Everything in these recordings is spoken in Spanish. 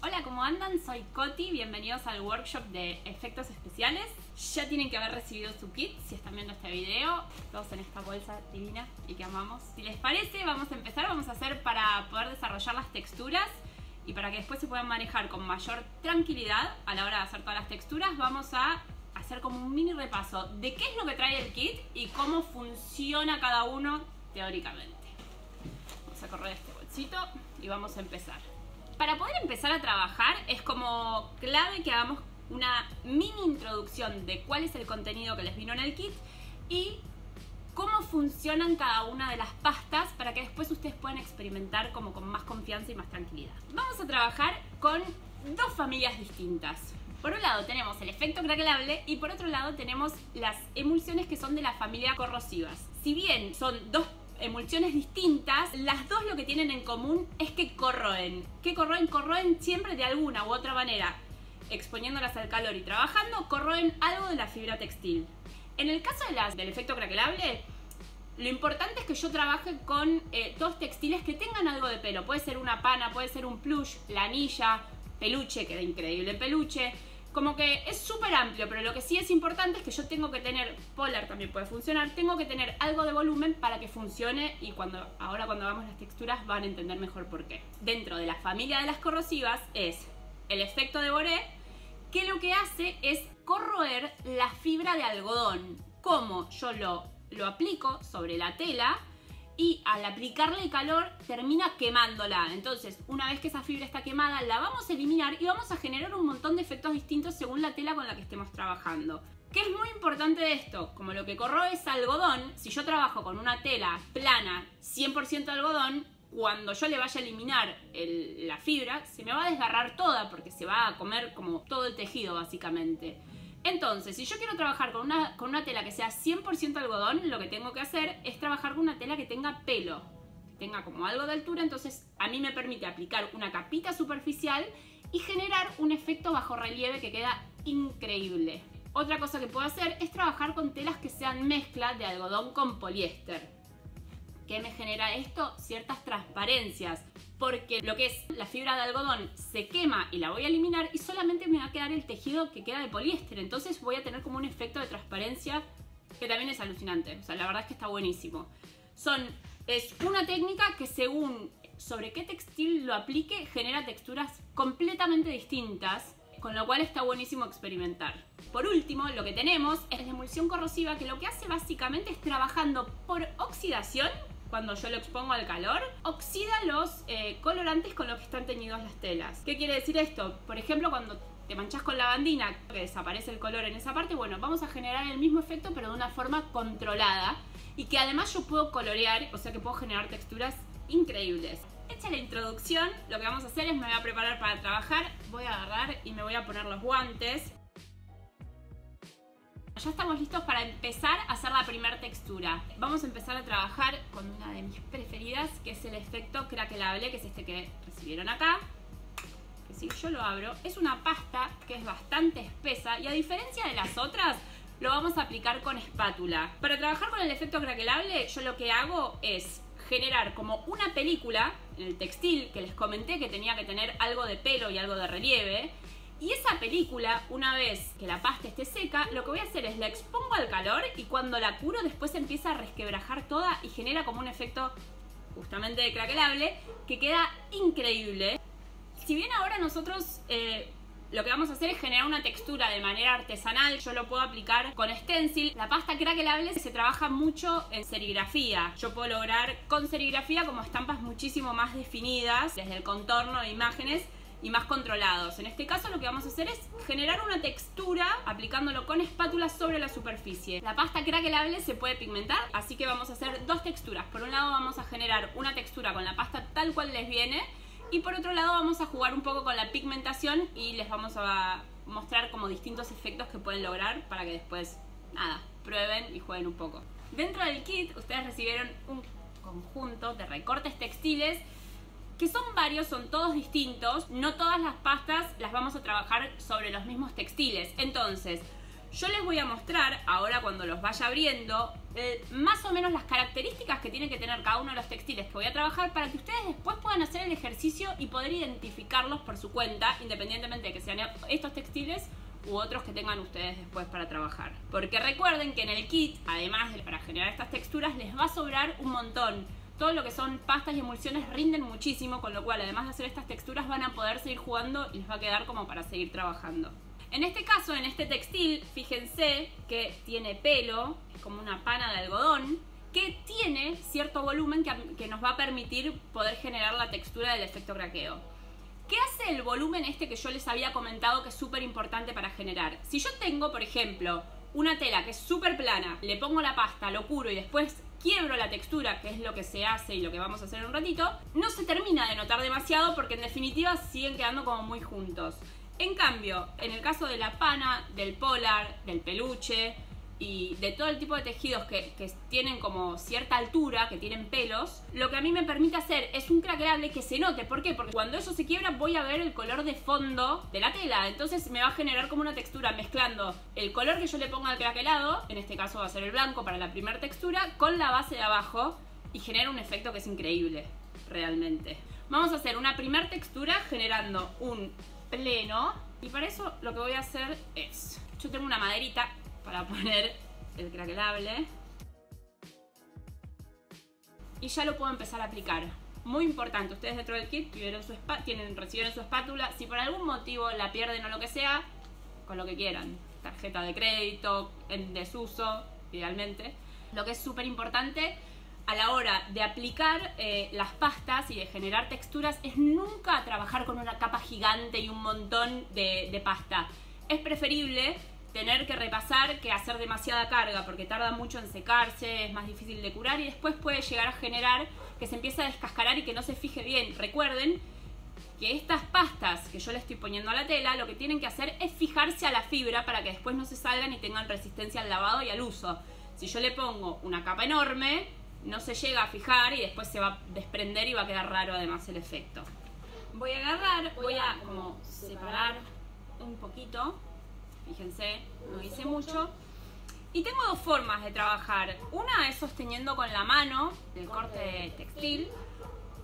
Hola, ¿cómo andan? Soy Coti, bienvenidos al workshop de efectos especiales. Ya tienen que haber recibido su kit si están viendo este video, todos en esta bolsa divina y que amamos. Si les parece, vamos a empezar, vamos a hacer para poder desarrollar las texturas y para que después se puedan manejar con mayor tranquilidad a la hora de hacer todas las texturas. Vamos a hacer como un mini repaso de qué es lo que trae el kit y cómo funciona cada uno teóricamente. Vamos a correr este bolsito y vamos a empezar. Para poder empezar a trabajar es como clave que hagamos una mini introducción de cuál es el contenido que les vino en el kit y cómo funcionan cada una de las pastas para que después ustedes puedan experimentar como con más confianza y más tranquilidad. Vamos a trabajar con dos familias distintas. Por un lado tenemos el efecto craquelable y por otro lado tenemos las emulsiones que son de la familia corrosivas. Si bien son dos emulsiones distintas, las dos lo que tienen en común es que corroen. ¿Qué corroen? Corroen siempre de alguna u otra manera. Exponiéndolas al calor y trabajando, corroen algo de la fibra textil. En el caso de del efecto craquelable, lo importante es que yo trabaje con todos textiles que tengan algo de pelo. Puede ser una pana, puede ser un plush, lanilla, peluche, queda increíble en peluche. Como que es súper amplio, pero lo que sí es importante es que yo tengo que tener, polar también puede funcionar, tengo que tener algo de volumen para que funcione y ahora cuando hagamos las texturas van a entender mejor por qué. Dentro de la familia de las corrosivas es el efecto de Boré, que lo que hace es corroer la fibra de algodón. Como yo lo aplico sobre la tela y al aplicarle el calor termina quemándola. Entonces, una vez que esa fibra está quemada, la vamos a eliminar y vamos a generar un montón de efectos distintos según la tela con la que estemos trabajando. ¿Qué es muy importante de esto? Como lo que corroe es algodón, si yo trabajo con una tela plana, 100% algodón, cuando yo le vaya a eliminar la fibra, se me va a desgarrar toda porque se va a comer como todo el tejido básicamente. Entonces, si yo quiero trabajar con una tela que sea 100% algodón, lo que tengo que hacer es trabajar con una tela que tenga pelo, que tenga como algo de altura, entonces a mí me permite aplicar una capita superficial y generar un efecto bajo relieve que queda increíble. Otra cosa que puedo hacer es trabajar con telas que sean mezcla de algodón con poliéster. ¿Qué me genera esto? Ciertas transparencias, porque lo que es la fibra de algodón se quema y la voy a eliminar y solamente me va a quedar el tejido que queda de poliéster, entonces voy a tener como un efecto de transparencia que también es alucinante, o sea, la verdad es que está buenísimo. Es una técnica que según sobre qué textil lo aplique genera texturas completamente distintas, con lo cual está buenísimo experimentar. Por último, lo que tenemos es la emulsión corrosiva, que lo que hace básicamente es trabajando por oxidación. Cuando yo lo expongo al calor, oxida los colorantes con los que están teñidos las telas. ¿Qué quiere decir esto? Por ejemplo, cuando te manchas con lavandina, que desaparece el color en esa parte, bueno, vamos a generar el mismo efecto pero de una forma controlada y que además yo puedo colorear, o sea que puedo generar texturas increíbles. Hecha la introducción, lo que vamos a hacer es me voy a preparar para trabajar, voy a agarrar y me voy a poner los guantes. Ya estamos listos para empezar a hacer la primera textura. Vamos a empezar a trabajar con una de mis preferidas, que es el efecto craquelable, que es este que recibieron acá. Que si yo lo abro, es una pasta que es bastante espesa y a diferencia de las otras, lo vamos a aplicar con espátula. Para trabajar con el efecto craquelable, yo lo que hago es generar como una película en el textil que les comenté que tenía que tener algo de pelo y algo de relieve. Y esa película, una vez que la pasta esté seca, lo que voy a hacer es la expongo al calor y cuando la curo después empieza a resquebrajar toda y genera como un efecto justamente de craquelable que queda increíble. Si bien ahora nosotros lo que vamos a hacer es generar una textura de manera artesanal, yo lo puedo aplicar con stencil. La pasta craquelable se trabaja mucho en serigrafía. Yo puedo lograr con serigrafía como estampas muchísimo más definidas, desde el contorno de imágenes y más controlados. En este caso lo que vamos a hacer es generar una textura aplicándolo con espátula sobre la superficie. La pasta craquelable se puede pigmentar, así que vamos a hacer dos texturas. Por un lado vamos a generar una textura con la pasta tal cual les viene y por otro lado vamos a jugar un poco con la pigmentación y les vamos a mostrar como distintos efectos que pueden lograr para que después, nada, prueben y jueguen un poco. Dentro del kit ustedes recibieron un conjunto de recortes textiles que son varios, son todos distintos. No todas las pastas las vamos a trabajar sobre los mismos textiles. Entonces, yo les voy a mostrar ahora cuando los vaya abriendo más o menos las características que tiene que tener cada uno de los textiles que voy a trabajar para que ustedes después puedan hacer el ejercicio y poder identificarlos por su cuenta, independientemente de que sean estos textiles u otros que tengan ustedes después para trabajar. Porque recuerden que en el kit, además de para generar estas texturas, les va a sobrar un montón. Todo lo que son pastas y emulsiones rinden muchísimo, con lo cual además de hacer estas texturas van a poder seguir jugando y les va a quedar como para seguir trabajando. En este caso, en este textil, fíjense que tiene pelo, es como una pana de algodón, que tiene cierto volumen que nos va a permitir poder generar la textura del efecto craqueo. ¿Qué hace el volumen este que yo les había comentado que es súper importante para generar? Si yo tengo, por ejemplo, una tela que es súper plana, le pongo la pasta, lo curo y después quiebro la textura, que es lo que se hace y lo que vamos a hacer en un ratito, no se termina de notar demasiado porque en definitiva siguen quedando como muy juntos. En cambio, en el caso de la pana, del polar, del peluche y de todo el tipo de tejidos que tienen como cierta altura, que tienen pelos, lo que a mí me permite hacer es un craquelable que se note. ¿Por qué? Porque cuando eso se quiebra voy a ver el color de fondo de la tela. Entonces me va a generar como una textura mezclando el color que yo le ponga al craquelado, en este caso va a ser el blanco para la primera textura, con la base de abajo y genera un efecto que es increíble, realmente. Vamos a hacer una primera textura generando un pleno y para eso lo que voy a hacer es, yo tengo una maderita para poner el craquelable y ya lo puedo empezar a aplicar. Muy importante, ustedes dentro del kit recibieron su espátula. Si por algún motivo la pierden o lo que sea, con lo que quieran, tarjeta de crédito, en desuso, idealmente. Lo que es súper importante a la hora de aplicar las pastas y de generar texturas es nunca trabajar con una capa gigante y un montón de pasta. Es preferible tener que repasar que hacer demasiada carga porque tarda mucho en secarse, es más difícil de curar y después puede llegar a generar que se empiece a descascarar y que no se fije bien. Recuerden que estas pastas que yo le estoy poniendo a la tela lo que tienen que hacer es fijarse a la fibra para que después no se salgan y tengan resistencia al lavado y al uso. Si yo le pongo una capa enorme, no se llega a fijar y después se va a desprender y va a quedar raro además el efecto. Voy a agarrar, voy a como separar un poquito. Fíjense, no hice mucho. Y tengo dos formas de trabajar. Una es sosteniendo con la mano el corte textil.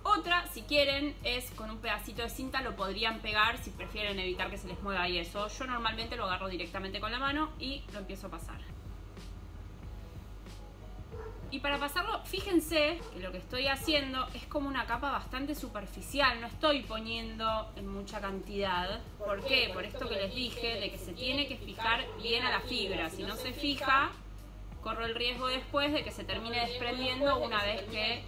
Otra, si quieren, es con un pedacito de cinta, lo podrían pegar si prefieren evitar que se les mueva y eso. Yo normalmente lo agarro directamente con la mano y lo empiezo a pasar. Y para pasarlo, fíjense que lo que estoy haciendo es como una capa bastante superficial, no estoy poniendo en mucha cantidad. ¿Por qué? Por esto que les dije, de que se tiene que fijar bien a la fibra. Si no se fija, corro el riesgo después de que se termine desprendiendo una vez que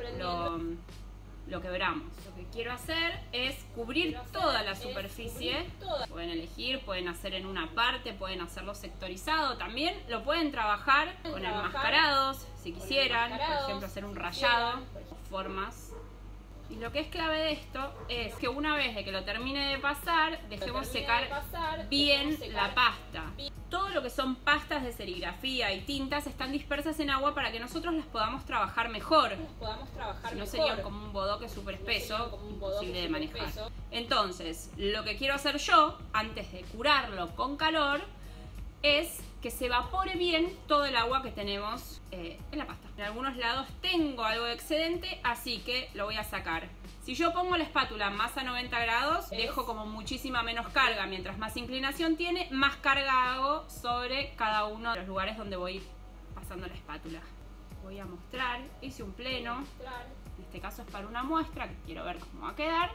lo quebramos. Lo que quiero hacer es cubrir toda la superficie. Pueden elegir, pueden hacer en una parte, pueden hacerlo sectorizado. También lo pueden trabajar con enmascarados, si quisieran. Por ejemplo, hacer un rayado, formas. Y lo que es clave de esto es que una vez de que lo termine de pasar, dejemos secar bien la pasta. Todo lo que son pastas de serigrafía y tintas están dispersas en agua para que nosotros las podamos trabajar mejor. Si no serían como un bodoque súper espeso, imposible de manejar. Entonces, lo que quiero hacer yo, antes de curarlo con calor, es que se evapore bien todo el agua que tenemos en la pasta. En algunos lados tengo algo de excedente, así que lo voy a sacar. Si yo pongo la espátula más a 90 grados, dejo como muchísima menos carga. Mientras más inclinación tiene, más carga hago sobre cada uno de los lugares donde voy pasando la espátula. Voy a mostrar, hice un pleno. En este caso es para una muestra, que quiero ver cómo va a quedar.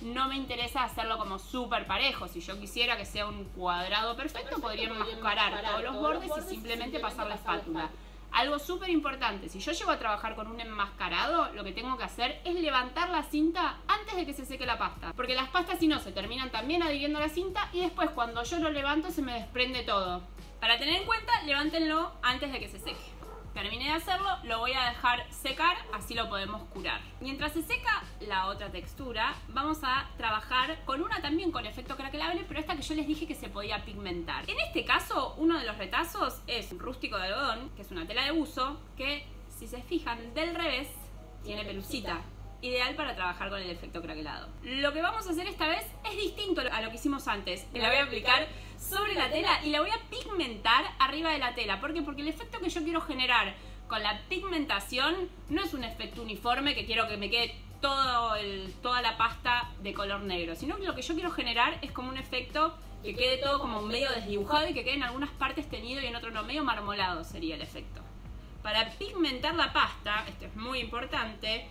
No me interesa hacerlo como súper parejo. Si yo quisiera que sea un cuadrado perfecto, podría enmascarar todos los bordes y simplemente pasar la espátula. Algo súper importante, si yo llego a trabajar con un enmascarado, lo que tengo que hacer es levantar la cinta antes de que se seque la pasta. Porque las pastas si no se terminan también adhiriendo a la cinta y después cuando yo lo levanto se me desprende todo. Para tener en cuenta, levántenlo antes de que se seque. Terminé de hacerlo, lo voy a dejar secar, así lo podemos curar. Mientras se seca la otra textura, vamos a trabajar con una también con efecto craquelable, pero esta que yo les dije que se podía pigmentar. En este caso, uno de los retazos es un rústico de algodón, que es una tela de buzo, que si se fijan del revés, tiene pelucita. Ideal para trabajar con el efecto craquelado. Lo que vamos a hacer esta vez es distinto a lo que hicimos antes. La voy a aplicar sobre la tela y la voy a pigmentar arriba de la tela. ¿Por qué? Porque el efecto que yo quiero generar Con la pigmentación no es un efecto uniforme que quiero que me quede toda la pasta de color negro, sino que lo que yo quiero generar es como un efecto que quede todo como medio desdibujado y que quede en algunas partes teñido y en otras no, medio marmolado sería el efecto. Para pigmentar la pasta, esto es muy importante,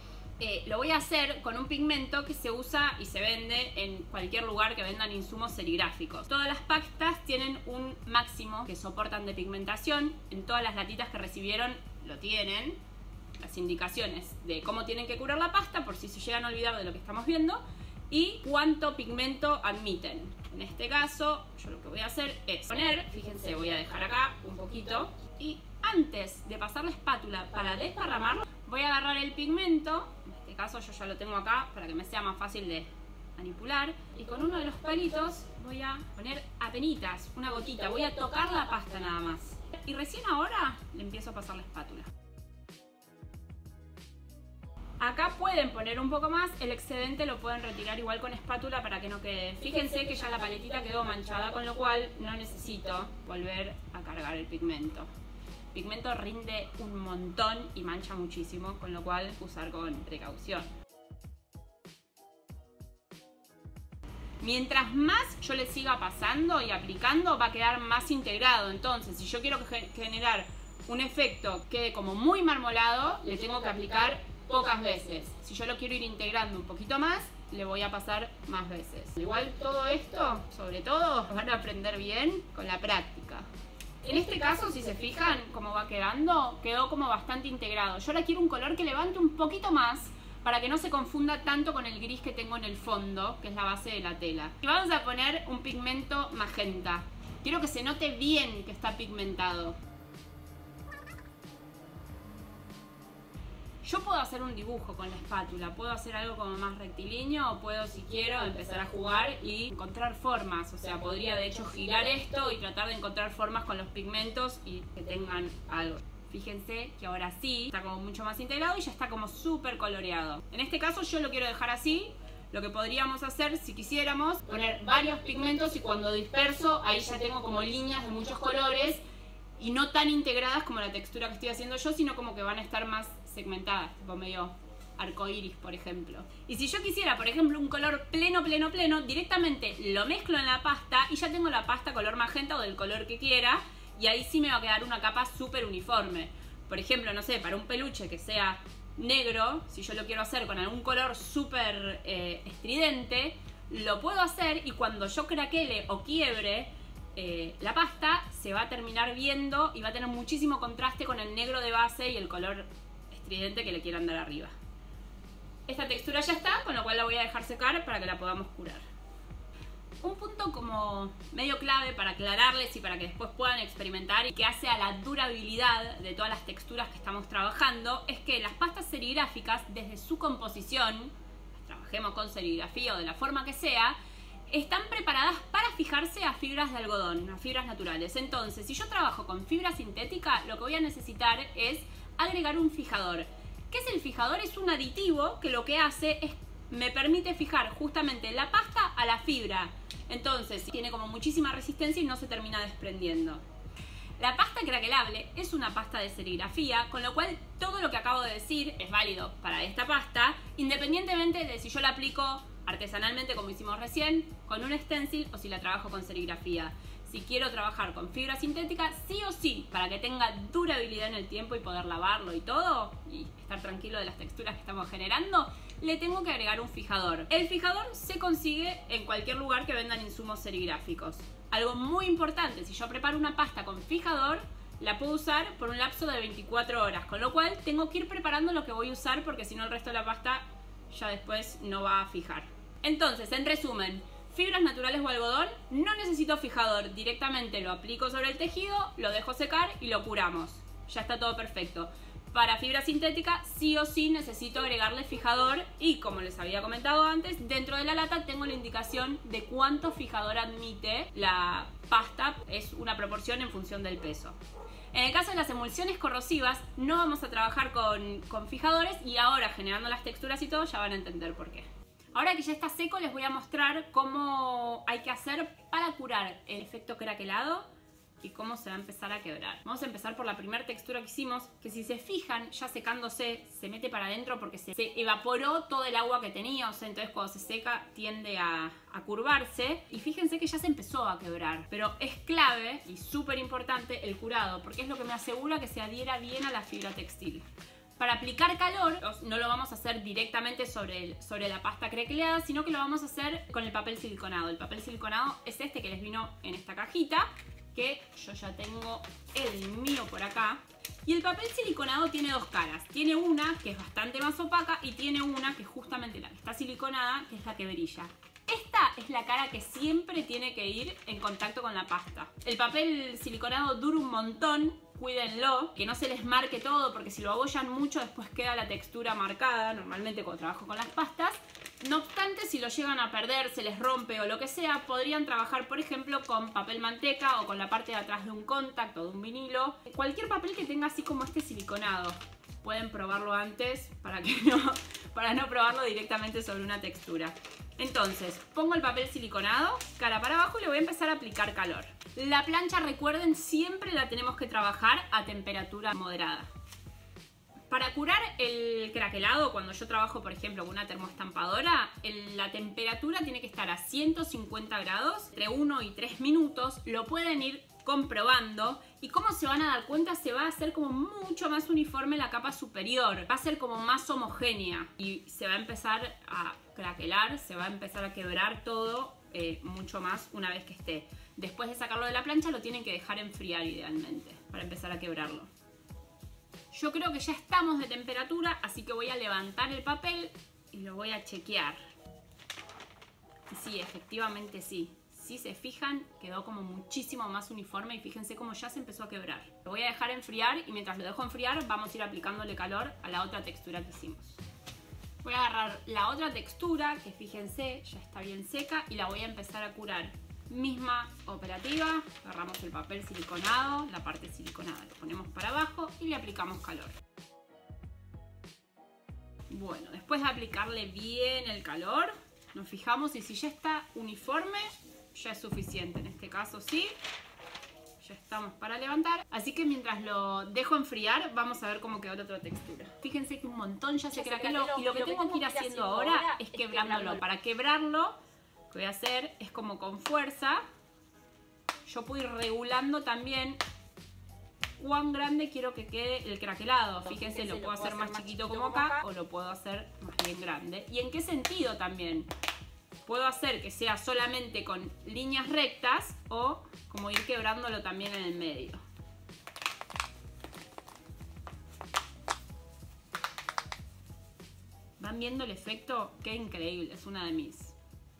lo voy a hacer con un pigmento que se usa y se vende en cualquier lugar que vendan insumos serigráficos. Todas las pastas tienen un máximo que soportan de pigmentación. En todas las latitas que recibieron lo tienen, las indicaciones de cómo tienen que curar la pasta por si se llegan a olvidar de lo que estamos viendo y cuánto pigmento admiten. En este caso yo lo que voy a hacer es poner, fíjense, voy a dejar acá un poquito y antes de pasar la espátula para desparramarlo voy a agarrar el pigmento, en este caso yo ya lo tengo acá para que me sea más fácil de manipular, y con uno de los palitos voy a poner apenitas, una gotita, voy a tocar la pasta nada más y recién ahora le empiezo a pasar la espátula. Acá pueden poner un poco más, el excedente lo pueden retirar igual con espátula para que no quede. Fíjense que ya la paletita quedó manchada, con lo cual no necesito volver a cargar el pigmento. El pigmento rinde un montón y mancha muchísimo, con lo cual usar con precaución. Mientras más yo le siga pasando y aplicando, va a quedar más integrado. Entonces, si yo quiero generar un efecto que quede como muy marmolado, le tengo que aplicar pocas veces. Si yo lo quiero ir integrando un poquito más, le voy a pasar más veces. Igual todo esto, sobre todo, van a aprender bien con la práctica. En este caso, si se fijan cómo va quedando, quedó como bastante integrado. Yo ahora quiero un color que levante un poquito más para que no se confunda tanto con el gris que tengo en el fondo, que es la base de la tela. Y vamos a poner un pigmento magenta. Quiero que se note bien que está pigmentado. Yo puedo hacer un dibujo con la espátula, puedo hacer algo como más rectilíneo o puedo, si quiero, empezar a jugar y encontrar formas. O sea, podría de hecho girar esto y tratar de encontrar formas con los pigmentos y que tengan algo. Fíjense que ahora sí está como mucho más integrado y ya está como súper coloreado. En este caso yo lo quiero dejar así. Lo que podríamos hacer, si quisiéramos, poner varios pigmentos y cuando disperso, ahí ya tengo como líneas de muchos colores y no tan integradas como la textura que estoy haciendo yo, sino como que van a estar más segmentadas, tipo medio arcoíris, por ejemplo. Y si yo quisiera, por ejemplo, un color pleno, directamente lo mezclo en la pasta y ya tengo la pasta color magenta o del color que quiera, y ahí sí me va a quedar una capa súper uniforme. Por ejemplo, no sé, para un peluche que sea negro, si yo lo quiero hacer con algún color súper estridente, lo puedo hacer y cuando yo craquele o quiebre la pasta, se va a terminar viendo y va a tener muchísimo contraste con el negro de base y el color estridente que le quieran dar arriba. Esta textura ya está, con lo cual la voy a dejar secar para que la podamos curar. Un punto como medio clave para aclararles y para que después puedan experimentar y que hace a la durabilidad de todas las texturas que estamos trabajando es que las pastas serigráficas, desde su composición, trabajemos con serigrafía o de la forma que sea, están preparadas para fijarse a fibras de algodón, a fibras naturales. Entonces, si yo trabajo con fibra sintética, lo que voy a necesitar es agregar un fijador. ¿Qué es el fijador? Es un aditivo que lo que hace es me permite fijar justamente la pasta a la fibra. Entonces, tiene como muchísima resistencia y no se termina desprendiendo. La pasta craquelable es una pasta de serigrafía, con lo cual todo lo que acabo de decir es válido para esta pasta, independientemente de si yo la aplico artesanalmente como hicimos recién, con un stencil o si la trabajo con serigrafía. Si quiero trabajar con fibra sintética, sí o sí, para que tenga durabilidad en el tiempo y poder lavarlo y todo, y estar tranquilo de las texturas que estamos generando, le tengo que agregar un fijador. El fijador se consigue en cualquier lugar que vendan insumos serigráficos. Algo muy importante, si yo preparo una pasta con fijador, la puedo usar por un lapso de 24 horas, con lo cual tengo que ir preparando lo que voy a usar porque si no el resto de la pasta ya después no va a fijar. Entonces, en resumen, fibras naturales o algodón, no necesito fijador, directamente lo aplico sobre el tejido, lo dejo secar y lo curamos. Ya está todo perfecto. Para fibra sintética, sí o sí necesito agregarle fijador y, como les había comentado antes, dentro de la lata tengo la indicación de cuánto fijador admite la pasta, es una proporción en función del peso. En el caso de las emulsiones corrosivas, no vamos a trabajar con fijadores y ahora, generando las texturas y todo, ya van a entender por qué. Ahora que ya está seco, les voy a mostrar cómo hay que hacer para curar el efecto craquelado y cómo se va a empezar a quebrar. Vamos a empezar por la primera textura que hicimos, que si se fijan, ya secándose, se mete para adentro porque se evaporó todo el agua que tenía, o sea, entonces cuando se seca tiende a curvarse, y fíjense que ya se empezó a quebrar. Pero es clave y súper importante el curado, porque es lo que me asegura que se adhiera bien a la fibra textil. Para aplicar calor, no lo vamos a hacer directamente sobre la pasta craqueleada, sino que lo vamos a hacer con el papel siliconado. El papel siliconado es este que les vino en esta cajita, que yo ya tengo el mío por acá. Y el papel siliconado tiene dos caras. Tiene una que es bastante más opaca y tiene una que es justamente la que está siliconada, que es la que brilla. Esta es la cara que siempre tiene que ir en contacto con la pasta. El papel siliconado dura un montón, cuídenlo, que no se les marque todo, porque si lo abollan mucho después queda la textura marcada, normalmente cuando trabajo con las pastas. No obstante, si lo llegan a perder, se les rompe o lo que sea, podrían trabajar, por ejemplo, con papel manteca o con la parte de atrás de un contact o de un vinilo. Cualquier papel que tenga así como este siliconado. Pueden probarlo antes para no probarlo directamente sobre una textura. Entonces, pongo el papel siliconado, cara para abajo, y le voy a empezar a aplicar calor. La plancha, recuerden, siempre la tenemos que trabajar a temperatura moderada. Para curar el craquelado, cuando yo trabajo, por ejemplo, con una termoestampadora, la temperatura tiene que estar a 150 grados, entre 1 y 3 minutos. Lo pueden ir comprobando, y como se van a dar cuenta, se va a hacer como mucho más uniforme la capa superior, va a ser como más homogénea y se va a empezar a craquelar, se va a empezar a quebrar todo mucho más una vez que esté. Después de sacarlo de la plancha lo tienen que dejar enfriar idealmente para empezar a quebrarlo. Yo creo que ya estamos de temperatura, así que voy a levantar el papel y lo voy a chequear. Y sí, efectivamente sí. Si se fijan, quedó como muchísimo más uniforme y fíjense cómo ya se empezó a quebrar. Lo voy a dejar enfriar y mientras lo dejo enfriar vamos a ir aplicándole calor a la otra textura que hicimos. Voy a agarrar la otra textura, que fíjense, ya está bien seca, y la voy a empezar a curar. Misma operativa, agarramos el papel siliconado, la parte siliconada lo ponemos para abajo y le aplicamos calor. Bueno, después de aplicarle bien el calor, nos fijamos y si ya está uniforme, ya es suficiente. En este caso sí, ya estamos para levantar. Así que mientras lo dejo enfriar, vamos a ver cómo quedó la otra textura. Fíjense que un montón ya se craqueló y lo que tengo que ir haciendo ahora es quebrándolo. Para quebrarlo, lo que voy a hacer es como con fuerza. Yo puedo ir regulando también cuán grande quiero que quede el craquelado. Fíjense, lo puedo hacer más chiquito como acá o lo puedo hacer más bien grande. ¿Y en qué sentido también? Puedo hacer que sea solamente con líneas rectas o como ir quebrándolo también en el medio. ¿Van viendo el efecto? ¡Qué increíble! Es una de mis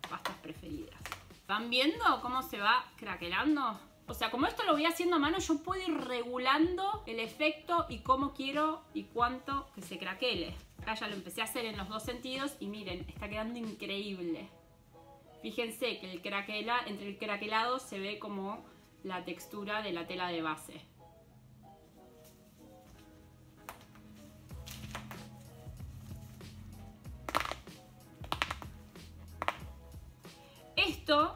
pastas preferidas. ¿Van viendo cómo se va craquelando? O sea, como esto lo voy haciendo a mano, yo puedo ir regulando el efecto y cómo quiero y cuánto que se craquele. Acá ya lo empecé a hacer en los dos sentidos y miren, está quedando increíble. Fíjense que entre el craquelado se ve como la textura de la tela de base. Esto,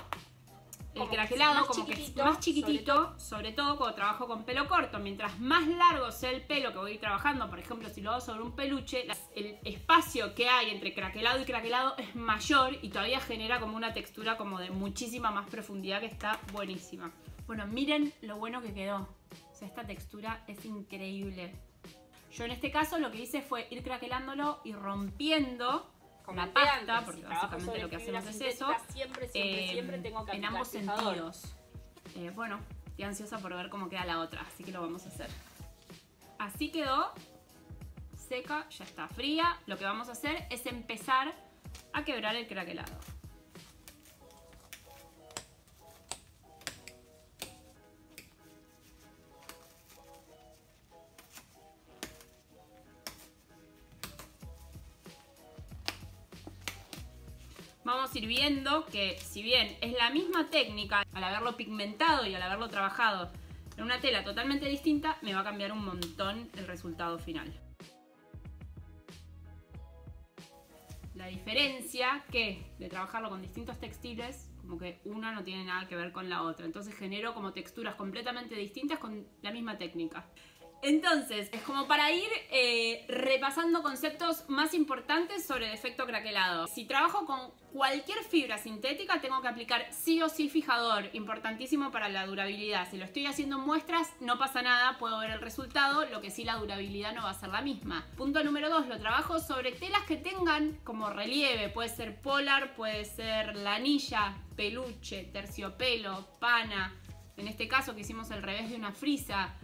el craquelado, como que es más chiquitito, sobre todo cuando trabajo con pelo corto. Mientras más largo sea el pelo que voy trabajando, por ejemplo, si lo hago sobre un peluche, el espacio que hay entre craquelado y craquelado es mayor y todavía genera como una textura como de muchísima más profundidad que está buenísima. Bueno, miren lo bueno que quedó. O sea, esta textura es increíble. Yo en este caso lo que hice fue ir craquelándolo y rompiendo la pasta, porque básicamente lo que hacemos es eso, siempre tengo que aplicar en ambos sentidos. Bueno, estoy ansiosa por ver cómo queda la otra, así que lo vamos a hacer. Así quedó, seca, ya está fría. Lo que vamos a hacer es empezar a quebrar el craquelado. Vamos a ir viendo que si bien es la misma técnica, al haberlo pigmentado y al haberlo trabajado en una tela totalmente distinta, me va a cambiar un montón el resultado final. La diferencia que de trabajarlo con distintos textiles, como que una no tiene nada que ver con la otra. Entonces genero como texturas completamente distintas con la misma técnica. Entonces, es como para ir repasando conceptos más importantes sobre el efecto craquelado. Si trabajo con cualquier fibra sintética, tengo que aplicar sí o sí fijador, importantísimo para la durabilidad. Si lo estoy haciendo en muestras, no pasa nada, puedo ver el resultado, lo que sí la durabilidad no va a ser la misma. Punto número 2, lo trabajo sobre telas que tengan como relieve, puede ser polar, puede ser lanilla, peluche, terciopelo, pana, en este caso que hicimos el revés de una frisa.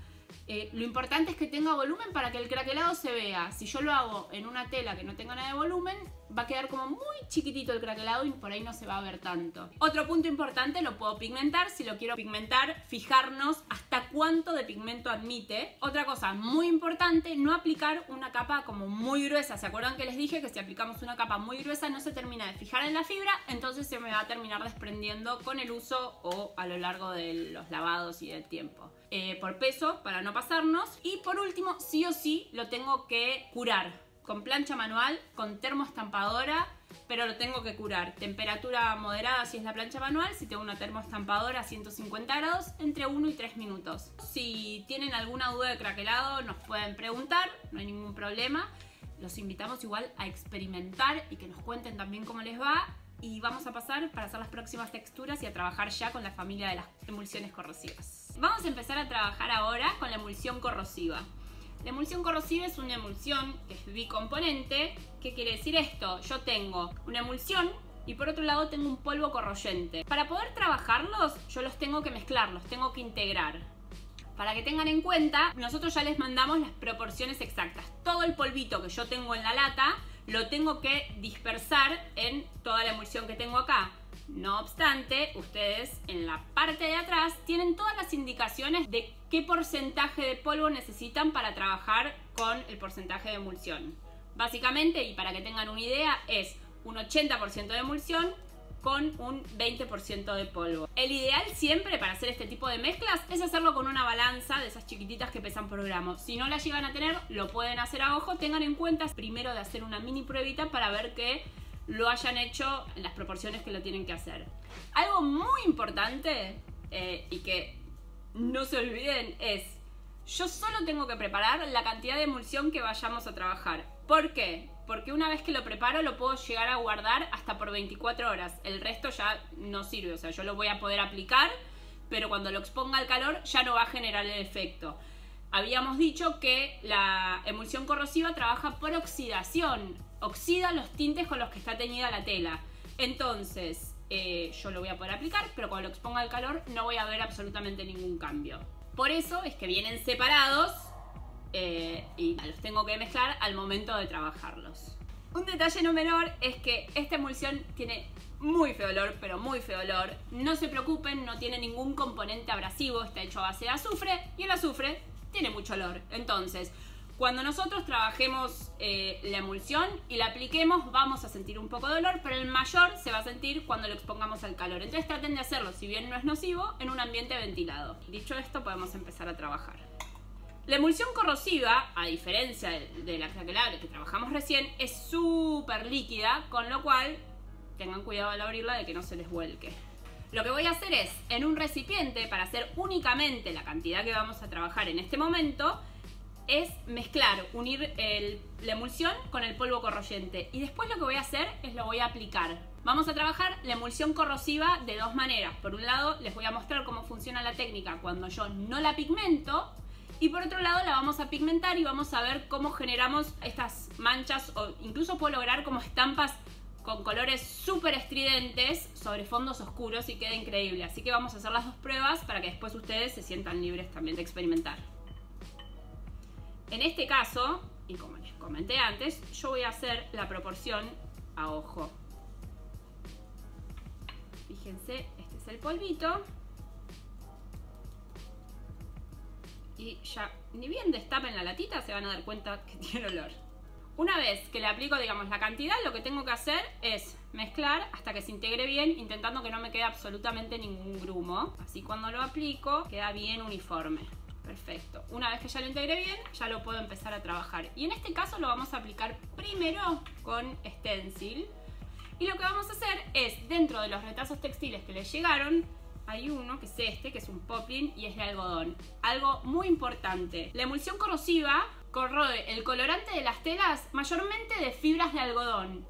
Lo importante es que tenga volumen para que el craquelado se vea. Si yo lo hago en una tela que no tenga nada de volumen, va a quedar como muy chiquitito el craquelado y por ahí no se va a ver tanto. Otro punto importante, lo puedo pigmentar. Si lo quiero pigmentar, fijarnos hasta cuánto de pigmento admite. Otra cosa muy importante, no aplicar una capa como muy gruesa. ¿Se acuerdan que les dije que si aplicamos una capa muy gruesa no se termina de fijar en la fibra? Entonces se me va a terminar desprendiendo con el uso o a lo largo de los lavados y del tiempo. Por peso, para no pasarnos. Y por último, sí o sí lo tengo que curar con plancha manual, con termoestampadora, pero lo tengo que curar. Temperatura moderada si es la plancha manual, si tengo una termoestampadora a 150 grados, entre 1 y 3 minutos. Si tienen alguna duda de craquelado, nos pueden preguntar, no hay ningún problema. Los invitamos igual a experimentar y que nos cuenten también cómo les va. Y vamos a pasar para hacer las próximas texturas y a trabajar ya con la familia de las emulsiones corrosivas. Vamos a empezar a trabajar ahora con la emulsión corrosiva. La emulsión corrosiva es una emulsión que es bicomponente. ¿Qué quiere decir esto? Yo tengo una emulsión y por otro lado tengo un polvo corroyente. Para poder trabajarlos, yo los tengo que mezclar, los tengo que integrar. Para que tengan en cuenta, nosotros ya les mandamos las proporciones exactas. Todo el polvito que yo tengo en la lata lo tengo que dispersar en toda la emulsión que tengo acá. No obstante, ustedes en la parte de atrás tienen todas las indicaciones de qué porcentaje de polvo necesitan para trabajar con el porcentaje de emulsión. Básicamente, y para que tengan una idea, es un 80% de emulsión con un 20% de polvo. El ideal siempre para hacer este tipo de mezclas es hacerlo con una balanza de esas chiquititas que pesan por gramo. Si no la llegan a tener, lo pueden hacer a ojo. Tengan en cuenta primero de hacer una mini pruebita para ver que lo hayan hecho en las proporciones que lo tienen que hacer. Algo muy importante y que no se olviden es: yo solo tengo que preparar la cantidad de emulsión que vayamos a trabajar. ¿Por qué? Porque una vez que lo preparo lo puedo llegar a guardar hasta por 24 horas. El resto ya no sirve, o sea, yo lo voy a poder aplicar, pero cuando lo exponga al calor ya no va a generar el efecto. Habíamos dicho que la emulsión corrosiva trabaja por oxidación. Oxida los tintes con los que está teñida la tela. Entonces, yo lo voy a poder aplicar, pero cuando lo exponga al calor no voy a ver absolutamente ningún cambio. Por eso es que vienen separados y los tengo que mezclar al momento de trabajarlos. Un detalle no menor es que esta emulsión tiene muy feo olor, pero muy feo olor. No se preocupen, no tiene ningún componente abrasivo, está hecho a base de azufre y el azufre tiene mucho olor. Entonces, cuando nosotros trabajemos la emulsión y la apliquemos, vamos a sentir un poco de olor, pero el mayor se va a sentir cuando lo expongamos al calor. Entonces traten de hacerlo, si bien no es nocivo, en un ambiente ventilado. Dicho esto, podemos empezar a trabajar. La emulsión corrosiva, a diferencia de la craquelable que trabajamos recién, es súper líquida, con lo cual tengan cuidado al abrirla de que no se les vuelque. Lo que voy a hacer es, en un recipiente, para hacer únicamente la cantidad que vamos a trabajar en este momento, es mezclar, unir la emulsión con el polvo corroyente. Y después lo que voy a hacer es lo voy a aplicar. Vamos a trabajar la emulsión corrosiva de dos maneras. Por un lado, les voy a mostrar cómo funciona la técnica cuando yo no la pigmento. Y por otro lado la vamos a pigmentar y vamos a ver cómo generamos estas manchas, o incluso puedo lograr como estampas con colores súper estridentes sobre fondos oscuros y queda increíble. Así que vamos a hacer las dos pruebas para que después ustedes se sientan libres también de experimentar. En este caso, y como les comenté antes, yo voy a hacer la proporción a ojo. Fíjense, este es el polvito. Y ya, ni bien destapen la latita, se van a dar cuenta que tiene olor. Una vez que le aplico, digamos, la cantidad, lo que tengo que hacer es mezclar hasta que se integre bien, intentando que no me quede absolutamente ningún grumo. Así cuando lo aplico, queda bien uniforme. Perfecto. Una vez que ya lo integré bien, ya lo puedo empezar a trabajar. Y en este caso lo vamos a aplicar primero con stencil. Y lo que vamos a hacer es, dentro de los retazos textiles que les llegaron, hay uno que es este, que es un poplin y es de algodón. Algo muy importante, la emulsión corrosiva corroe el colorante de las telas mayormente de fibras de algodón.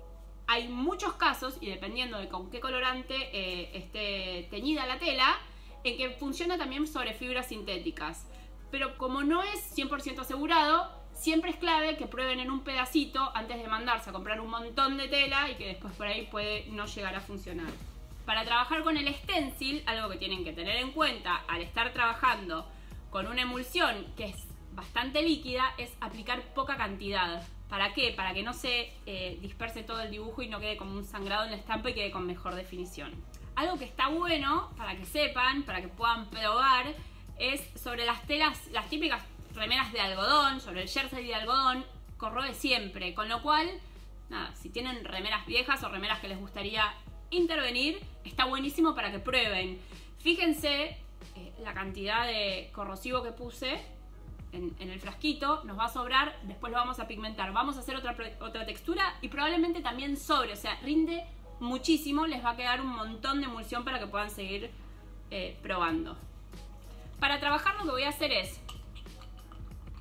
Hay muchos casos, y dependiendo de con qué colorante esté teñida la tela, en que funciona también sobre fibras sintéticas. Pero como no es 100% asegurado, siempre es clave que prueben en un pedacito antes de mandarse a comprar un montón de tela y que después por ahí puede no llegar a funcionar. Para trabajar con el stencil, algo que tienen que tener en cuenta al estar trabajando con una emulsión que es bastante líquida, es aplicar poca cantidad. ¿Para qué? Para que no se disperse todo el dibujo y no quede como un sangrado en la estampa y quede con mejor definición. Algo que está bueno, para que sepan, para que puedan probar, es sobre las telas, las típicas remeras de algodón, sobre el jersey de algodón, corroe siempre. Con lo cual, nada, si tienen remeras viejas o remeras que les gustaría intervenir, está buenísimo para que prueben. Fíjense la cantidad de corrosivo que puse en el frasquito, nos va a sobrar, después lo vamos a pigmentar, vamos a hacer otra textura y probablemente también sobre, o sea, rinde muchísimo, les va a quedar un montón de emulsión para que puedan seguir probando. Para trabajar lo que voy a hacer es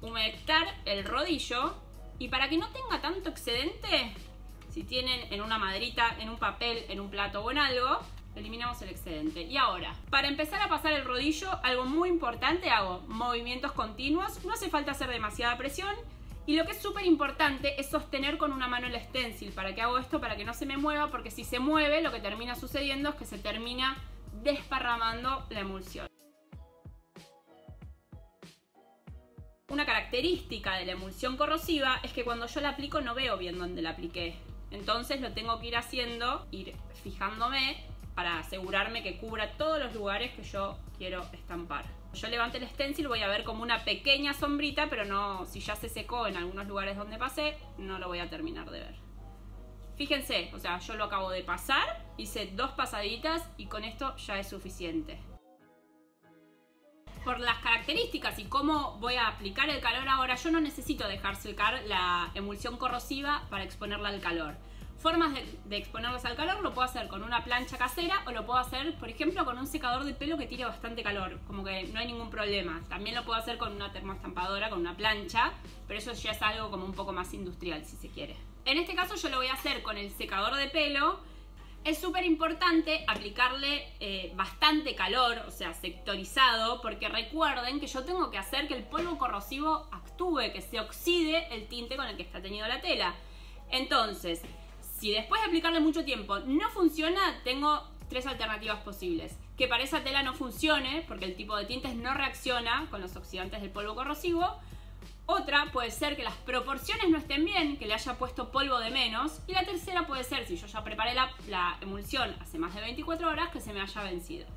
humectar el rodillo y para que no tenga tanto excedente, si tienen en una maderita, en un papel, en un plato o en algo, eliminamos el excedente. Y ahora, para empezar a pasar el rodillo, algo muy importante, hago movimientos continuos, no hace falta hacer demasiada presión y lo que es súper importante es sostener con una mano el stencil. ¿Para qué hago esto? Para que no se me mueva, porque si se mueve lo que termina sucediendo es que se termina desparramando la emulsión. Una característica de la emulsión corrosiva es que cuando yo la aplico no veo bien dónde la apliqué. Entonces lo tengo que ir haciendo, ir fijándome para asegurarme que cubra todos los lugares que yo quiero estampar. Yo levanté el stencil, voy a ver como una pequeña sombrita, pero no, si ya se secó en algunos lugares donde pasé, no lo voy a terminar de ver. Fíjense, o sea, yo lo acabo de pasar, hice 2 pasaditas y con esto ya es suficiente. Por las características y cómo voy a aplicar el calor ahora, yo no necesito dejar secar la emulsión corrosiva para exponerla al calor. Formas de exponerlas al calor lo puedo hacer con una plancha casera o lo puedo hacer, por ejemplo, con un secador de pelo que tire bastante calor, como que no hay ningún problema. También lo puedo hacer con una termoestampadora, con una plancha, pero eso ya es algo como un poco más industrial, si se quiere. En este caso yo lo voy a hacer con el secador de pelo. Es súper importante aplicarle bastante calor, o sea, sectorizado, porque recuerden que yo tengo que hacer que el polvo corrosivo actúe, que se oxide el tinte con el que está teñido la tela. Entonces, si después de aplicarle mucho tiempo no funciona, tengo 3 alternativas posibles. Que para esa tela no funcione, porque el tipo de tintes no reacciona con los oxidantes del polvo corrosivo. Otra puede ser que las proporciones no estén bien, que le haya puesto polvo de menos. Y la tercera puede ser, si yo ya preparé la emulsión hace más de 24 horas, que se me haya vencido.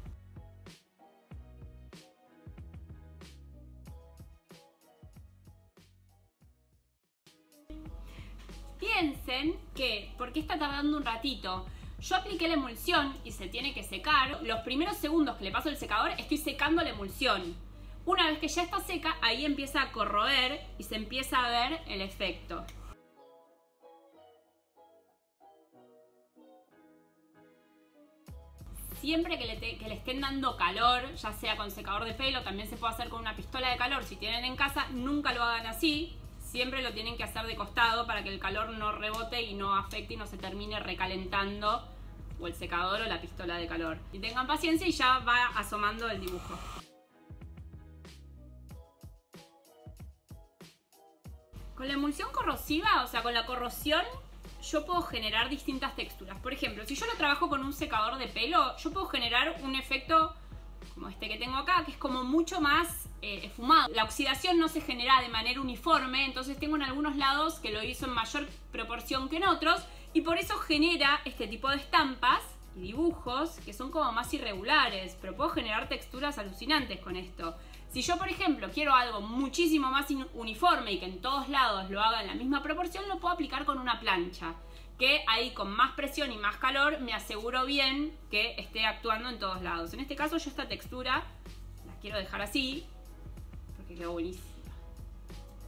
Piensen que, ¿por qué está tardando un ratito? Yo apliqué la emulsión y se tiene que secar. Los primeros segundos que le paso el secador estoy secando la emulsión. Una vez que ya está seca, ahí empieza a corroer y se empieza a ver el efecto. Siempre que le estén dando calor, ya sea con secador de pelo, también se puede hacer con una pistola de calor. Si tienen en casa, nunca lo hagan así. Siempre lo tienen que hacer de costado para que el calor no rebote y no afecte y no se termine recalentando o el secador o la pistola de calor. Y tengan paciencia y ya va asomando el dibujo. Con la emulsión corrosiva, o sea, con la corrosión, yo puedo generar distintas texturas. Por ejemplo, si yo lo trabajo con un secador de pelo, yo puedo generar un efecto como este que tengo acá, que es como mucho más esfumado. La oxidación no se genera de manera uniforme, entonces tengo en algunos lados que lo hizo en mayor proporción que en otros, y por eso genera este tipo de estampas y dibujos que son como más irregulares, pero puedo generar texturas alucinantes con esto. Si yo, por ejemplo, quiero algo muchísimo más uniforme y que en todos lados lo haga en la misma proporción, lo puedo aplicar con una plancha, que ahí con más presión y más calor me aseguro bien que esté actuando en todos lados. En este caso yo esta textura la quiero dejar así, porque quedó buenísima.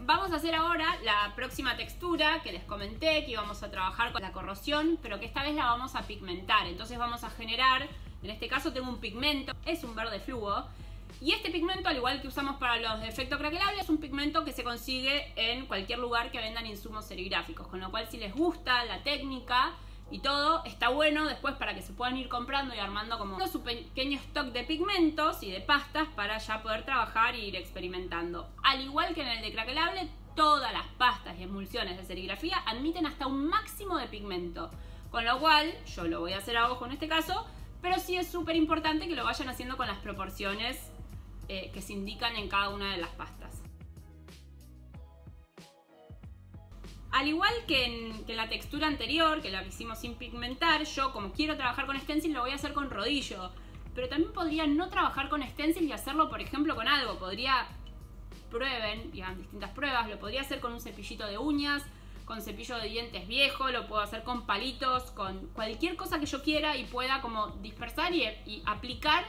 Vamos a hacer ahora la próxima textura que les comenté que íbamos a trabajar con la corrosión, pero que esta vez la vamos a pigmentar. Entonces vamos a generar, en este caso tengo un pigmento, es un verde fluo. Y este pigmento, al igual que usamos para los de efecto craquelable, es un pigmento que se consigue en cualquier lugar que vendan insumos serigráficos. Con lo cual, si les gusta la técnica y todo, está bueno después para que se puedan ir comprando y armando como su pequeño stock de pigmentos y de pastas para ya poder trabajar e ir experimentando. Al igual que en el de craquelable, todas las pastas y emulsiones de serigrafía admiten hasta un máximo de pigmento. Con lo cual, yo lo voy a hacer a ojo en este caso, pero sí es súper importante que lo vayan haciendo con las proporciones que se indican en cada una de las pastas. Al igual que en la textura anterior, que la hicimos sin pigmentar, yo como quiero trabajar con stencil lo voy a hacer con rodillo. Pero también podría no trabajar con stencil y hacerlo, por ejemplo, con algo. Prueben y hagan distintas pruebas. Lo podría hacer con un cepillito de uñas, con cepillo de dientes viejo, lo puedo hacer con palitos, con cualquier cosa que yo quiera y pueda como dispersar y aplicar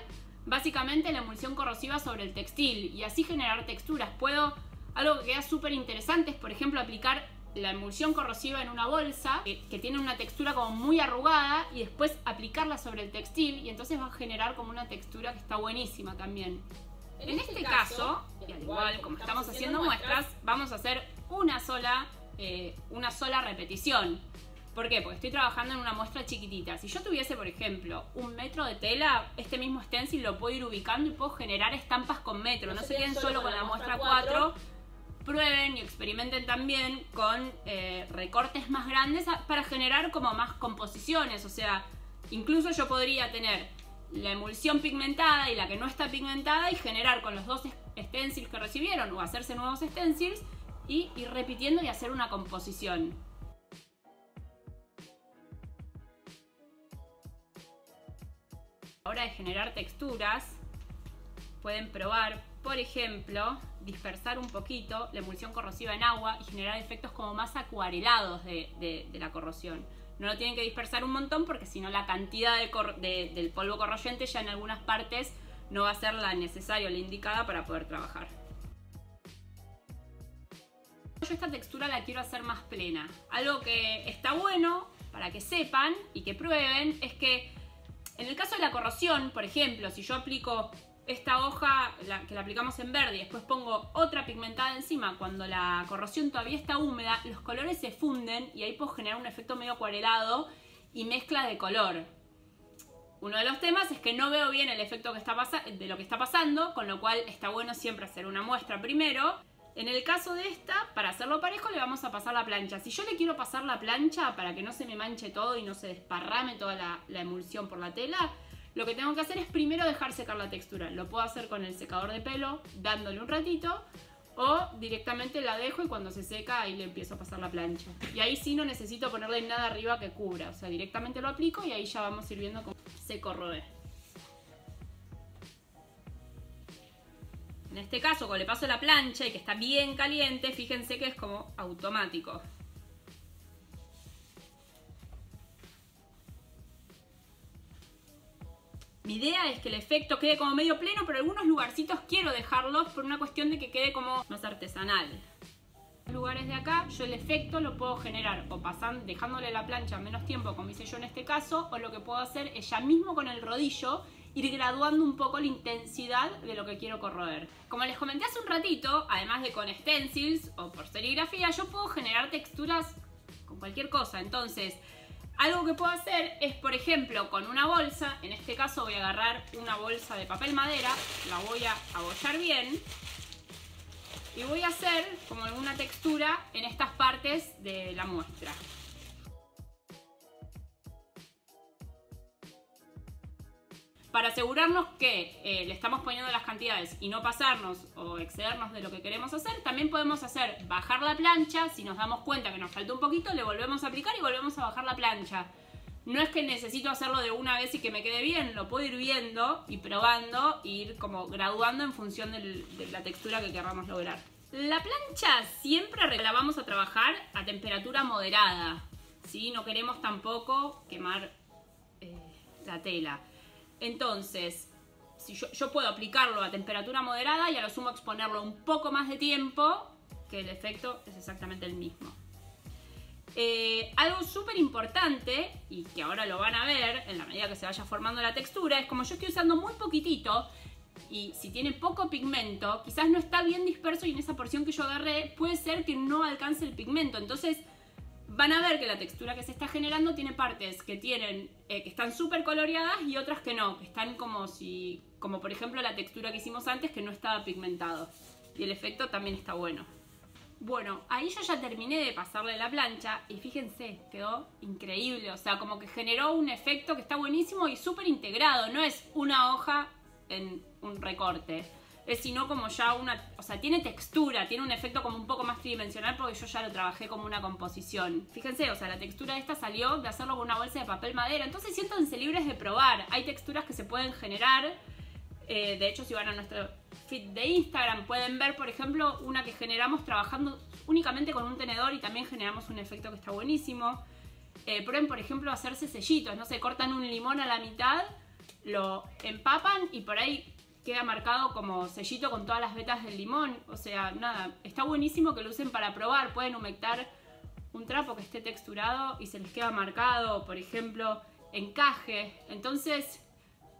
básicamente la emulsión corrosiva sobre el textil y así generar texturas. Algo que queda súper interesante es, por ejemplo, aplicar la emulsión corrosiva en una bolsa que tiene una textura como muy arrugada y después aplicarla sobre el textil y entonces va a generar como una textura que está buenísima también. En este caso, y al igual como estamos haciendo muestras, vamos a hacer una sola repetición. ¿Por qué? Porque estoy trabajando en una muestra chiquitita. Si yo tuviese, por ejemplo, 1 metro de tela, este mismo stencil lo puedo ir ubicando y puedo generar estampas con metro. No se queden solo con la muestra 4. Prueben y experimenten también con recortes más grandes para generar como más composiciones. O sea, incluso yo podría tener la emulsión pigmentada y la que no está pigmentada y generar con los dos stencils que recibieron o hacerse nuevos stencils y ir repitiendo y hacer una composición. Ahora de generar texturas, pueden probar, por ejemplo, dispersar un poquito la emulsión corrosiva en agua y generar efectos como más acuarelados de la corrosión. No lo tienen que dispersar un montón porque si no la cantidad del polvo corroyente ya en algunas partes no va a ser la necesaria o la indicada para poder trabajar. Yo esta textura la quiero hacer más plena. Algo que está bueno para que sepan y que prueben es que en el caso de la corrosión, por ejemplo, si yo aplico esta hoja que la aplicamos en verde y después pongo otra pigmentada encima, cuando la corrosión todavía está húmeda, los colores se funden y ahí puedo generar un efecto medio acuarelado y mezcla de color. Uno de los temas es que no veo bien el efecto de lo que está pasando, con lo cual está bueno siempre hacer una muestra primero. En el caso de esta, para hacerlo parejo le vamos a pasar la plancha. Si yo le quiero pasar la plancha para que no se me manche todo y no se desparrame toda la emulsión por la tela, lo que tengo que hacer es primero dejar secar la textura. Lo puedo hacer con el secador de pelo, dándole un ratito, o directamente la dejo y cuando se seca ahí le empiezo a pasar la plancha. Y ahí sí no necesito ponerle nada arriba que cubra, o sea, directamente lo aplico y ahí ya vamos a ir viendo cómo se corroe. En este caso, cuando le paso la plancha y que está bien caliente, fíjense que es como automático. Mi idea es que el efecto quede como medio pleno, pero en algunos lugarcitos quiero dejarlos por una cuestión de que quede como más artesanal. En los lugares de acá, yo el efecto lo puedo generar o dejándole la plancha menos tiempo, como hice yo en este caso, o lo que puedo hacer es ya mismo con el rodillo ir graduando un poco la intensidad de lo que quiero corroer. Como les comenté hace un ratito, además de con stencils o por serigrafía, yo puedo generar texturas con cualquier cosa. Entonces, algo que puedo hacer es, por ejemplo, con una bolsa, en este caso voy a agarrar una bolsa de papel madera, la voy a abollar bien y voy a hacer como alguna textura en estas partes de la muestra. Para asegurarnos que le estamos poniendo las cantidades y no pasarnos o excedernos de lo que queremos hacer, también podemos hacer bajar la plancha. Si nos damos cuenta que nos falta un poquito, le volvemos a aplicar y volvemos a bajar la plancha. No es que necesito hacerlo de una vez y que me quede bien, lo puedo ir viendo y probando e ir como graduando en función de la textura que queramos lograr. La plancha siempre la vamos a trabajar a temperatura moderada, ¿sí? No queremos tampoco quemar la tela. Entonces, si yo puedo aplicarlo a temperatura moderada y a lo sumo exponerlo un poco más de tiempo, que el efecto es exactamente el mismo. Algo súper importante, y que ahora lo van a ver en la medida que se vaya formando la textura, es como yo estoy usando muy poquitito, y si tiene poco pigmento, quizás no está bien disperso y en esa porción que yo agarré puede ser que no alcance el pigmento. Entonces van a ver que la textura que se está generando tiene partes que tienen que están súper coloreadas y otras que no, que están como por ejemplo la textura que hicimos antes, que no estaba pigmentado. Y el efecto también está bueno. Bueno, ahí yo ya terminé de pasarle la plancha y fíjense, quedó increíble. O sea, como que generó un efecto que está buenísimo y súper integrado. No es una hoja en un recorte, es sino como ya o sea, tiene textura, tiene un efecto como un poco más tridimensional porque yo ya lo trabajé como una composición. Fíjense, o sea, la textura de esta salió de hacerlo con una bolsa de papel madera. Entonces siéntanse libres de probar. Hay texturas que se pueden generar. De hecho, si van a nuestro feed de Instagram pueden ver, por ejemplo, una que generamos trabajando únicamente con un tenedor y también generamos un efecto que está buenísimo. Prueben, por ejemplo, hacerse sellitos, no sé, cortan un limón a la mitad, lo empapan y por ahí queda marcado como sellito con todas las vetas del limón. O sea, nada, está buenísimo que lo usen para probar. Pueden humectar un trapo que esté texturado y se les queda marcado, por ejemplo, encaje. Entonces,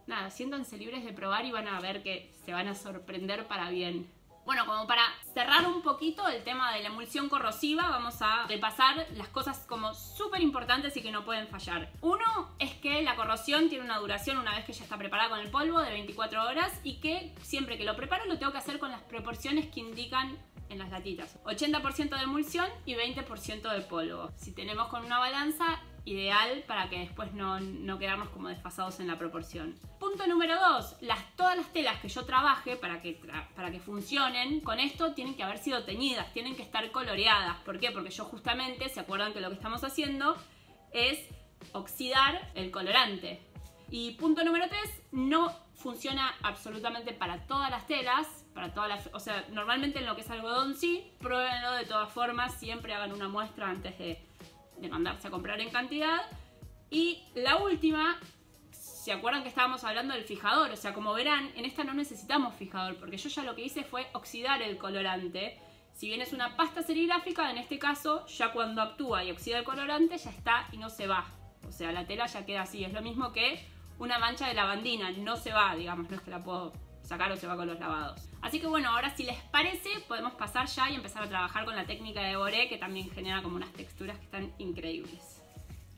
nada, siéntanse libres de probar y van a ver que se van a sorprender para bien. Bueno, como para cerrar un poquito el tema de la emulsión corrosiva, vamos a repasar las cosas como súper importantes y que no pueden fallar. Uno es que la corrosión tiene una duración una vez que ya está preparada con el polvo de 24 horas y que siempre que lo preparo lo tengo que hacer con las proporciones que indican en las latitas. 80% de emulsión y 20% de polvo. Si tenemos con una balanza, ideal para que después no quedarnos como desfasados en la proporción. Punto número 2. Todas las telas que yo trabaje para que funcionen con esto tienen que haber sido teñidas, tienen que estar coloreadas. ¿Por qué? Porque yo justamente, ¿se acuerdan que lo que estamos haciendo es oxidar el colorante? Y punto número 3. No funciona absolutamente para todas las telas, o sea, normalmente en lo que es algodón sí, pruébenlo de todas formas, siempre hagan una muestra antes de mandarse a comprar en cantidad. Y la última, ¿se acuerdan que estábamos hablando del fijador? O sea, como verán, en esta no necesitamos fijador, porque yo ya lo que hice fue oxidar el colorante. Si bien es una pasta serigráfica, en este caso, ya cuando actúa y oxida el colorante, ya está y no se va. O sea, la tela ya queda así. Es lo mismo que una mancha de lavandina, no se va, digamos, no es que la puedo sacar o se va con los lavados. Así que bueno, ahora si les parece podemos pasar ya y empezar a trabajar con la técnica de Boré, que también genera como unas texturas que están increíbles.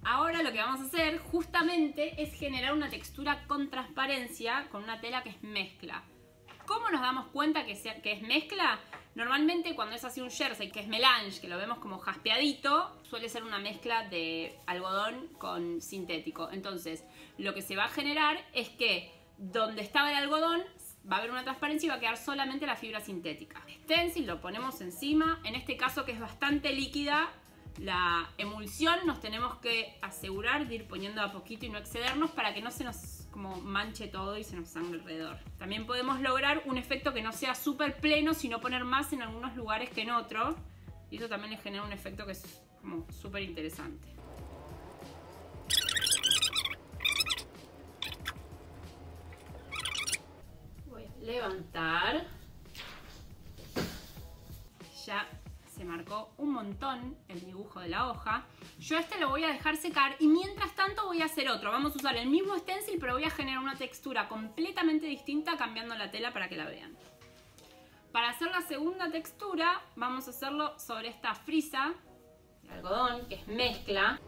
Ahora lo que vamos a hacer justamente es generar una textura con transparencia con una tela que es mezcla. ¿Cómo nos damos cuenta que es mezcla? Normalmente cuando es así un jersey que es melange, que lo vemos como jaspeadito, suele ser una mezcla de algodón con sintético. Entonces lo que se va a generar es que donde estaba el algodón va a haber una transparencia y va a quedar solamente la fibra sintética. Stencil lo ponemos encima. En este caso, que es bastante líquida la emulsión, nos tenemos que asegurar de ir poniendo a poquito y no excedernos para que no se nos como manche todo y se nos sangre alrededor. También podemos lograr un efecto que no sea súper pleno, sino poner más en algunos lugares que en otros. Y eso también le genera un efecto que es como súper interesante. Levantar. Ya se marcó un montón el dibujo de la hoja. Yo lo voy a dejar secar y mientras tanto voy a hacer otro. Vamos a usar el mismo stencil, pero voy a generar una textura completamente distinta cambiando la tela para que la vean. Para hacer la segunda textura vamos a hacerlo sobre esta frisa de algodón, que es mezcla.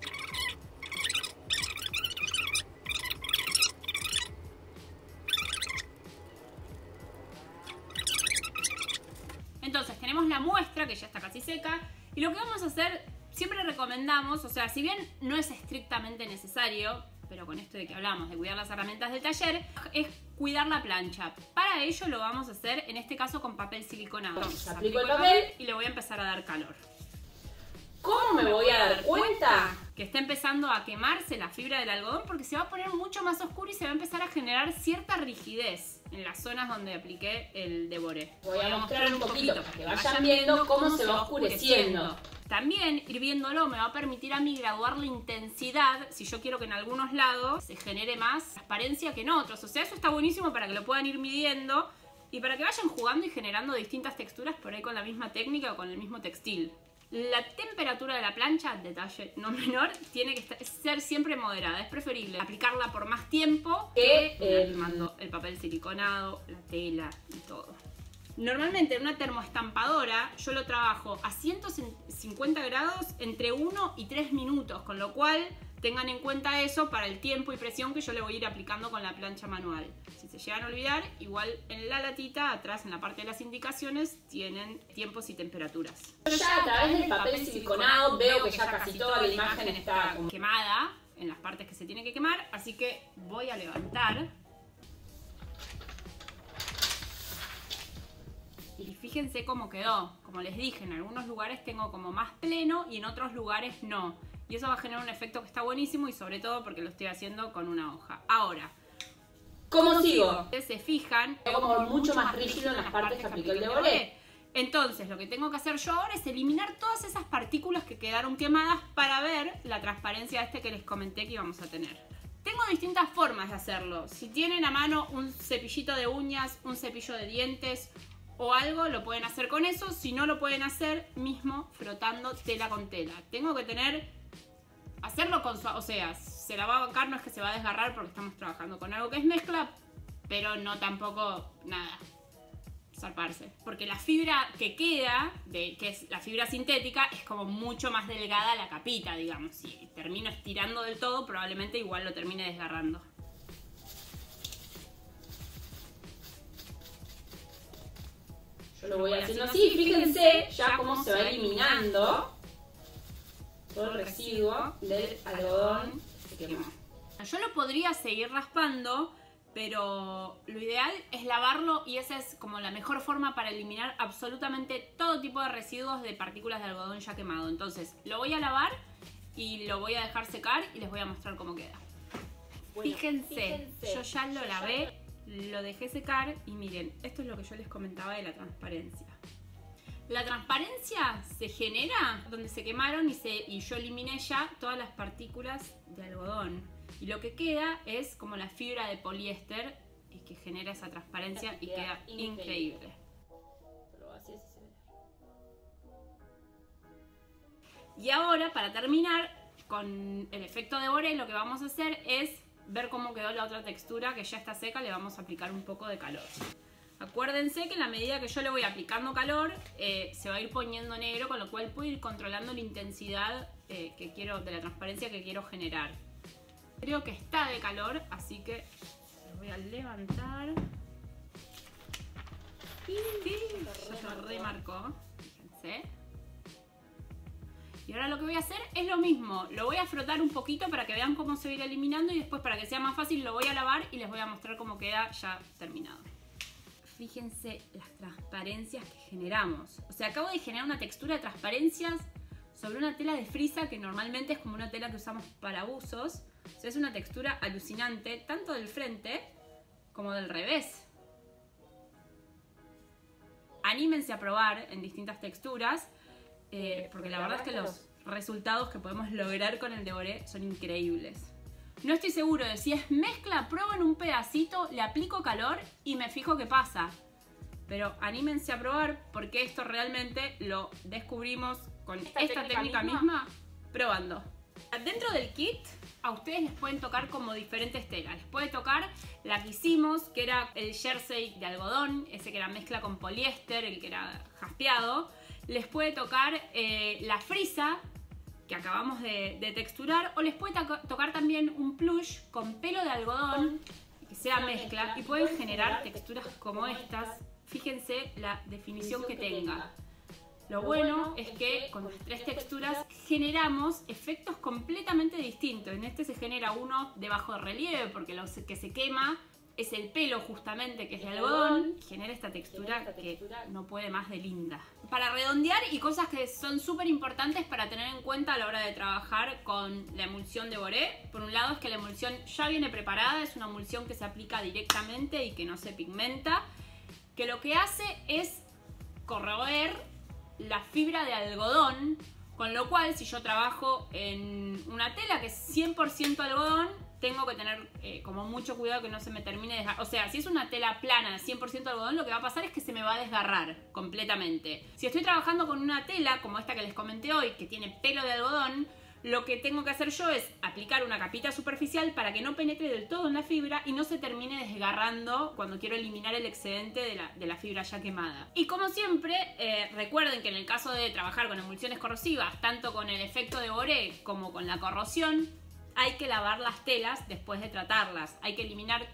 Entonces tenemos la muestra que ya está casi seca y lo que vamos a hacer, siempre recomendamos, o sea, si bien no es estrictamente necesario, pero con esto de que hablamos de cuidar las herramientas del taller, es cuidar la plancha. Para ello lo vamos a hacer en este caso con papel siliconado. Aplico el papel y le voy a empezar a dar calor. ¿Cómo me voy a dar cuenta que está empezando a quemarse la fibra del algodón? Porque se va a poner mucho más oscuro y se va a empezar a generar cierta rigidez en las zonas donde apliqué el Deboré. Voy a mostrar un poquito para que vayan viendo cómo se va oscureciendo. También hirviéndolo me va a permitir a mí graduar la intensidad si yo quiero que en algunos lados se genere más transparencia que en otros. O sea, eso está buenísimo para que lo puedan ir midiendo y para que vayan jugando y generando distintas texturas por ahí con la misma técnica o con el mismo textil. La temperatura de la plancha, detalle no menor, tiene que ser siempre moderada. Es preferible aplicarla por más tiempo que quemando el papel siliconado, la tela y todo. Normalmente en una termoestampadora yo lo trabajo a 150 grados entre 1 y 3 minutos, con lo cual tengan en cuenta eso para el tiempo y presión que yo le voy a ir aplicando con la plancha manual. Si se llegan a olvidar, igual en la latita, atrás en la parte de las indicaciones, tienen tiempos y temperaturas. Yo ya a través del papel siliconado veo que ya casi toda la imagen está quemada en las partes que se tiene que quemar, así que voy a levantar. Y fíjense cómo quedó. Como les dije, en algunos lugares tengo como más pleno y en otros lugares no. Y eso va a generar un efecto que está buenísimo y sobre todo porque lo estoy haciendo con una hoja. Ahora, ¿cómo sigo? Ustedes se fijan, como mucho más rígido en las partes que aplicó el deboré. Entonces, lo que tengo que hacer yo ahora es eliminar todas esas partículas que quedaron quemadas para ver la transparencia que les comenté que íbamos a tener. Tengo distintas formas de hacerlo. Si tienen a mano un cepillito de uñas, un cepillo de dientes o algo, lo pueden hacer con eso. Si no, lo pueden hacer mismo frotando tela con tela. Tengo que hacerlo con o sea, se la va a bancar, no es que se va a desgarrar porque estamos trabajando con algo que es mezcla, pero no tampoco nada, zarparse. Porque la fibra que queda, que es la fibra sintética, es como mucho más delgada la capita, digamos. Si termino estirando del todo, probablemente igual lo termine desgarrando. Yo lo voy haciendo así, fíjense ya cómo se va eliminando todo el residuo del algodón que se quemó. Yo lo podría seguir raspando, pero lo ideal es lavarlo y esa es como la mejor forma para eliminar absolutamente todo tipo de residuos de partículas de algodón ya quemado. Entonces lo voy a lavar y lo voy a dejar secar y les voy a mostrar cómo queda. Bueno, fíjense, yo ya lo lavé, lo dejé secar y miren, esto es lo que yo les comentaba de la transparencia. La transparencia se genera donde se quemaron y yo eliminé ya todas las partículas de algodón. Y lo que queda es como la fibra de poliéster que genera esa transparencia y queda increíble. Y ahora, para terminar con el efecto deboré, lo que vamos a hacer es ver cómo quedó la otra textura que ya está seca. Le vamos a aplicar un poco de calor. Acuérdense que en la medida que yo le voy aplicando calor, se va a ir poniendo negro, con lo cual puedo ir controlando la intensidad que quiero, de la transparencia que quiero generar. Creo que está de calor, así que lo voy a levantar. Ya se remarcó, fíjense. Y ahora lo que voy a hacer es lo mismo. Lo voy a frotar un poquito para que vean cómo se va a ir eliminando y después, para que sea más fácil, lo voy a lavar y les voy a mostrar cómo queda ya terminado. Fíjense las transparencias que generamos. O sea, acabo de generar una textura de transparencias sobre una tela de frisa que normalmente es como una tela que usamos para buzos. O sea, es una textura alucinante, tanto del frente como del revés. Anímense a probar en distintas texturas, porque la verdad es que los resultados que podemos lograr con el deboré son increíbles. No estoy seguro de si es mezcla, pruebo en un pedacito, le aplico calor y me fijo qué pasa. Pero anímense a probar, porque esto realmente lo descubrimos con esta técnica misma probando. Dentro del kit a ustedes les pueden tocar como diferentes telas. Les puede tocar la que hicimos, que era el jersey de algodón, ese que era mezcla con poliéster, el que era jaspeado. Les puede tocar la frisa que acabamos de texturar, o les puede tocar también un plush con pelo de algodón que sea mezcla, y pueden generar texturas como estas. Fíjense la definición que tenga. Lo bueno es que con las tres texturas generamos efectos completamente distintos. En este se genera uno de bajo relieve, porque lo que se quema es el pelo justamente, que es de algodón, y genera esta textura que no puede más de linda. Para redondear, y cosas que son súper importantes para tener en cuenta a la hora de trabajar con la emulsión deboré. Por un lado es que la emulsión ya viene preparada, es una emulsión que se aplica directamente y que no se pigmenta, que lo que hace es corroer la fibra de algodón Con lo cual, si yo trabajo en una tela que es 100% algodón, tengo que tener como mucho cuidado que no se me termine de desgarrar. O sea, si es una tela plana, 100% algodón, lo que va a pasar es que se me va a desgarrar completamente. Si estoy trabajando con una tela, como esta que les comenté hoy, que tiene pelo de algodón, lo que tengo que hacer yo es aplicar una capita superficial para que no penetre del todo en la fibra y no se termine desgarrando cuando quiero eliminar el excedente de la fibra ya quemada. Y como siempre, recuerden que en el caso de trabajar con emulsiones corrosivas, tanto con el efecto de Boré como con la corrosión, hay que lavar las telas después de tratarlas. Hay que eliminar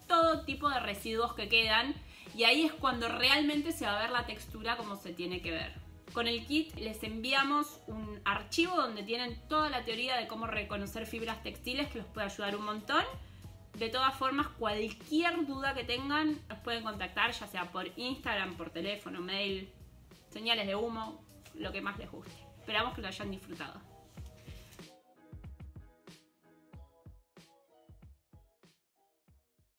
todo tipo de residuos que quedan y ahí es cuando realmente se va a ver la textura como se tiene que ver. Con el kit les enviamos un archivo donde tienen toda la teoría de cómo reconocer fibras textiles que los puede ayudar un montón. De todas formas, cualquier duda que tengan nos pueden contactar, ya sea por Instagram, por teléfono, mail, señales de humo, lo que más les guste. Esperamos que lo hayan disfrutado.